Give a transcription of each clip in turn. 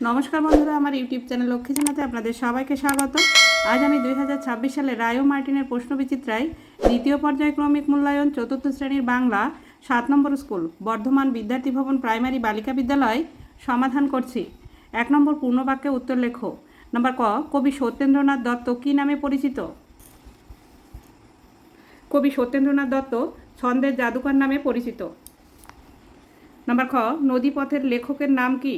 নমস্কার বন্ধুরা, আমার ইউটিউব চ্যানেল লক্ষ্মী জানাতে আপনাদের সবাইকে স্বাগত। আজ আমি 2026 সালে রায় ও মার্টিনের প্রশ্নবিচিত্রায় দ্বিতীয় পর্যায়ক্রমিক মূল্যায়ন চতুর্থ শ্রেণীর বাংলা 7 নম্বর স্কুল বর্ধমান বিদ্যার্থী ভবন প্রাইমারি বালিকা বিদ্যালয় সমাধান করছি। 1 নম্বর পূর্ণবাক্যে উত্তর লেখো। নম্বর ক, কবি সত্যেন্দ্রনাথ দত্ত কী নামে পরিচিত? কবি সত্যেন্দ্রনাথ দত্ত ছন্দের জাদুকর নামে পরিচিত। নম্বর খ, নদীপথের লেখকের নাম কি?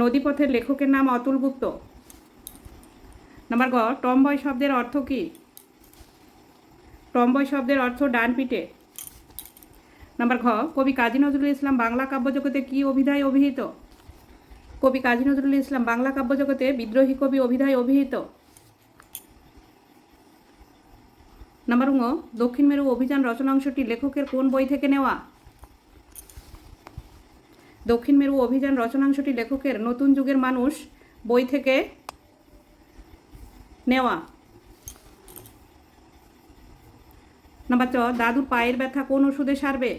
নদীপথের লেখকের নাম অতুল গুপ্ত। নম্বর গ, টমবয় শব্দের অর্থ কী? টমবয় শব্দের অর্থ ডান পিঠে। নম্বর ঘ, কবি কাজী নজরুল ইসলাম বাংলা কাব্যজগতে কী অভিধায় অভিহিত? কবি কাজী নজরুল ইসলাম বাংলা কাব্যজগতে বিদ্রোহী কবি অভিধায় অভিহিত। নম্বর ঙ, দক্ষিণ মেরু অভিযান রচনাংশটি লেখকের কোন বই থেকে নেওয়া? দক্ষিণ মেরু অভিযান রচনাংশটি লেখকের নতুন যুগের মানুষ বই থেকে নেওয়া। নম্বর চ, দাদুর পায়ের ব্যথা কোন ওষুধে সারবে?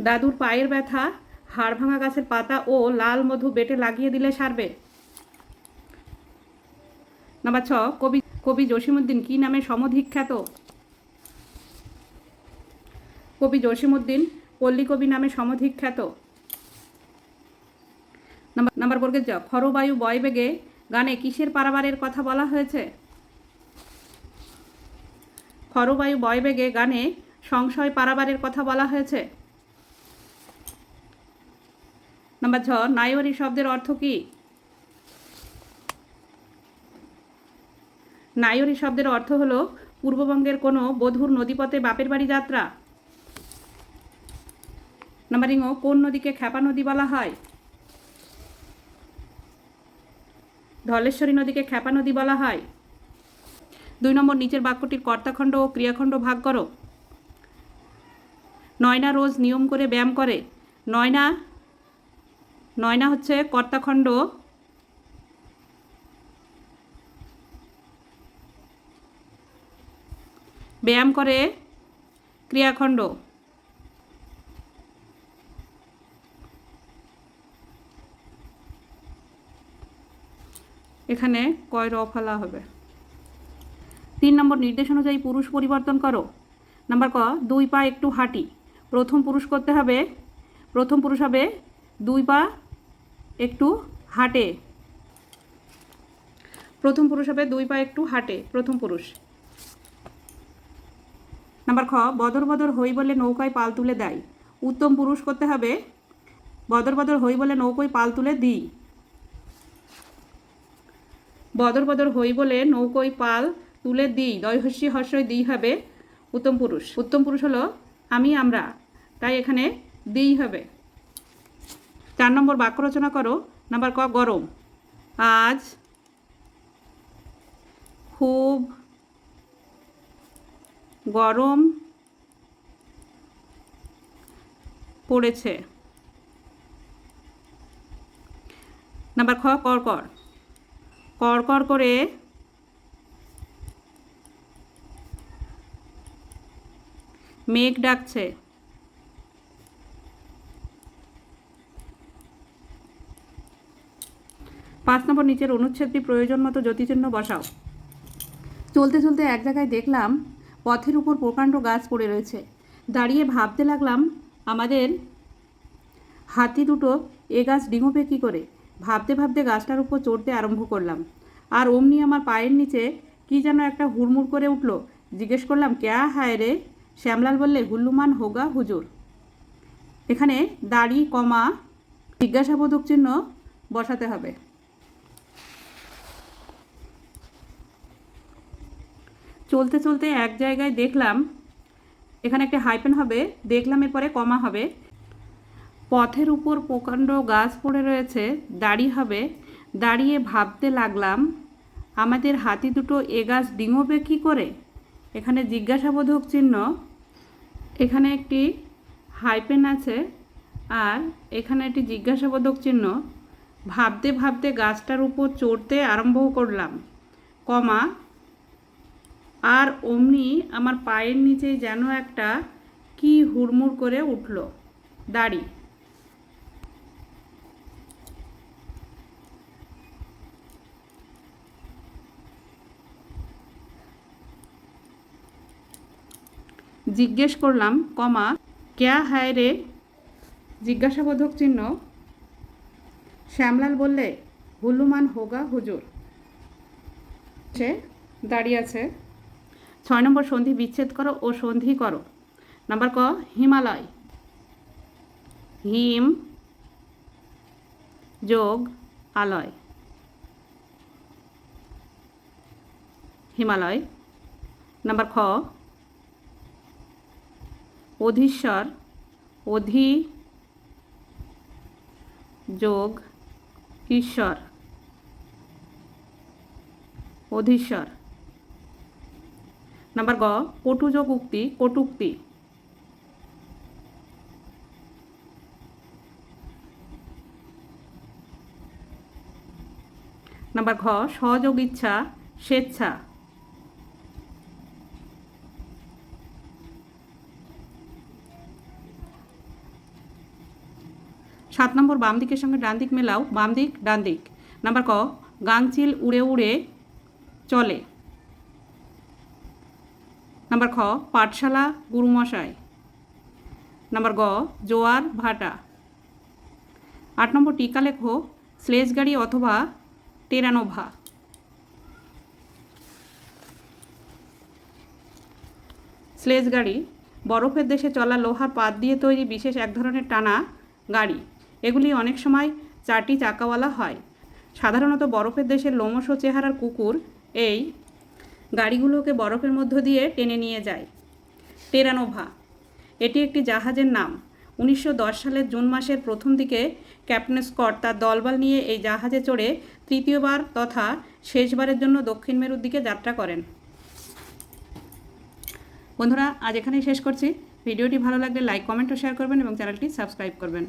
দাদুর পায়ের ব্যথা হাড়ভাঙা গাছের পাতা ও লাল মধু বেটে লাগিয়ে দিলে সারবে। নম্বর ছ, কবি জসিমউদ্দিন কী নামে সমধিখ্যাত? কবি জসিমউদ্দিন পল্লীকবি নামে সমধিখ্যাত। নম্বর বর্গের জ, খরবায়ু বয়বেগে গানে কিসের পারাবারের কথা বলা হয়েছে? খরবায়ু বয়বেগে গানে সংশয় পারাবারের কথা বলা হয়েছে। নম্বর ঝ, নায়রি শব্দের অর্থ কী? নায়রি শব্দের অর্থ হল পূর্ববঙ্গের কোনো বধূর নদীপথে বাপের বাড়ি যাত্রা। নম্বর ঙ, কোন নদীকে খ্যাপা নদী বলা হয়? ধলেশ্বরী নদীকে খ্যাপা নদী বলা হয়। 2 নম্বর, নিচের বাক্যটির কর্তাখণ্ড ও ক্রিয়াখণ্ড ভাগ করো। নয়না রোজ নিয়ম করে ব্যায়াম করে। নয়না হচ্ছে কর্তাখণ্ড, ব্যায়াম করে ক্রিয়াখণ্ড। এখানে কয় র ফেলা হবে। 3 নম্বর, নির্দেশ অনুযায়ী পুরুষ পরিবর্তন করো। নাম্বার ক, 2 পা একটু হাঁটি। প্রথম পুরুষ হবে 2 পা একটু হাঁটে। প্রথম পুরুষ হবে 2 পা একটু হাঁটে, প্রথম পুরুষ। নাম্বার খ, বদর বদর হই বলে নৌকায় পাল তুলে দেয়। উত্তম পুরুষ করতে হবে বদর বদর হই বলে নৌকায় পাল তুলে দিই। বদর বদর হই বলে নৌকোয় পাল তুলে দিই, দয়হস্যি হর্ষই দিই হবে উত্তম পুরুষ। উত্তম পুরুষ হলো আমি, আমরা, তাই এখানে দিই হবে। 4 নম্বর, বাক্য রচনা করো। নাম্বার ক, গরম। আজ খুব গরম পড়েছে। নাম্বার খ, কড়কড়। কড়কড় করে মেঘ ডাকছে। 5 নম্বর, নিচের অনুচ্ছেদটি প্রয়োজন মতো জ্যোতিচিহ্ন বসাও। চলতে চলতে এক জায়গায় দেখলাম পথের উপর প্রকাণ্ড গাছ পড়ে রয়েছে। দাঁড়িয়ে ভাবতে লাগলাম আমাদের হাতি দুটো এ গাছ ডিঙোবে কী করে। ভাবতে ভাবতে গাছটার উপর চড়তে আরম্ভ করলাম। আর অমনি আমার পায়ের নিচে কি যেন একটা হুড়মুড় করে উঠল। জিজ্ঞেস করলাম, ক্যা হায় রে? শ্যামলাল বললে, হুল্লুমান হোগা হুজুর। এখানে দাড়ি কমা জিজ্ঞাসাবোধক চিহ্ন বসাতে হবে। চলতে চলতে এক জায়গায় দেখলাম, এখানে একটা হাইফেন হবে, দেখলামের পরে কমা হবে। পথের উপর প্রকাণ্ড গাছ পড়ে রয়েছে, দাড়ি হবে, দাঁড়িয়ে ভাবতে লাগলাম আমাদের হাতি দুটো এ গাছ ডিঙোবে কী করে। এখানে জিজ্ঞাসাবোধক চিহ্ন, এখানে একটি হাইফেন আছে আর এখানে একটি জিজ্ঞাসাবোধক চিহ্ন। ভাবতে ভাবতে গাছটার উপর চড়তে আরম্ভ করলাম, কমা, আর অমনি আমার পায়ের নিচে যেন একটা কি হুড়মুড় করে উঠল, দাড়ি। জিজ্ঞেস করলাম কমা ক্যা হ্যায় রে, জিজ্ঞাসাবোধক চিহ্ন। শ্যামলাল বললে হুল্লুমান হোগা হুজুর। সে দাঁড়িয়ে আছে। 6 নম্বর সন্ধি বিচ্ছেদ করো ও সন্ধি করো। নাম্বার ক হিমালয়, হিম যোগ আলয়, হিমালয়। নাম্বার খ অধীশ্বর, অধি যোগ ঈশ্বর, অধীশ্বর। নাম্বার গ কটু যোগ উক্তি, কটুক্তি। নাম্বার ঘ সহযোগ ইচ্ছা, স্বেচ্ছা। সাত নম্বর বাম দিকের সঙ্গে ডান দিক মেলাও, বাম দিক ডান দিক। নাম্বার ক গাংচিল উড়ে উড়ে চলে। নাম্বার খ পাঠশালা গুরুমশাই। নাম্বার গ জোয়ার ভাটা। 8 নম্বর টিকা লেখো স্লেজ গাড়ি অথবা টেরানোভা। স্লেজ গাড়ি বরফের দেশে চলা লোহার পাত দিয়ে তৈরি বিশেষ এক ধরনের টানা গাড়ি। এগুলি অনেক সময় 4টি চাকাওয়ালা হয়। সাধারণত বরফের দেশের লোমশ চেহারার কুকুর এই গাড়িগুলোকে বরফের মধ্য দিয়ে টেনে নিয়ে যায়। টেরানোভা এটি একটি জাহাজের নাম। 1910 সালের জুন মাসের প্রথম দিকে ক্যাপ্টেন স্কট তার দলবল নিয়ে এই জাহাজে চড়ে তৃতীয়বার তথা শেষবারের জন্য দক্ষিণ মেরুর দিকে যাত্রা করেন। বন্ধুরা আজ এখানেই শেষ করছি। ভিডিওটি ভালো লাগলে লাইক, কমেন্ট ও শেয়ার করবেন এবং চ্যানেলটি সাবস্ক্রাইব করবেন।